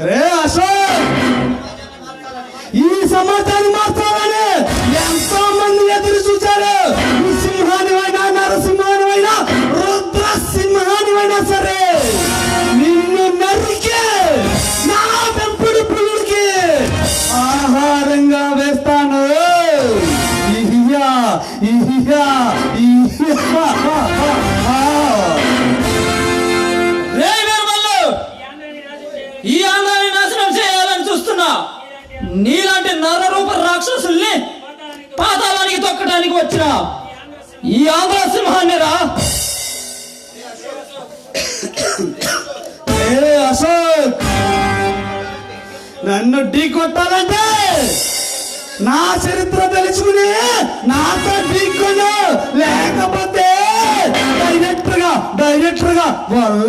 రే అశోక్, ఈ సమాజాన్ని మార్చాలని ఎంతో మంది ఎదురు చూశారు. ఈ సింహానివైనా, నరసింహానివైనా, రుద్రసింహానివైనా సరే నిన్ను నరికి నా పెంపుడు పులుడికి ఆహారంగా వేస్తాను. ఈ ఆంధ్రాన్ని నాశనం చేయాలని చూస్తున్నా నీలాంటి నరరూప రాక్షసుల్ని పాతాళానికి తొక్కడానికి వచ్చిన ఈ ఆంధ్ర సింహాన్ని రా. అశోక్, నన్ను ఢీ కొట్టాలంటే నా చరిత్ర తెలుసుకుని నాతో ఢీకొను, లేకపోతే డైరెక్టర్ గా వల్ల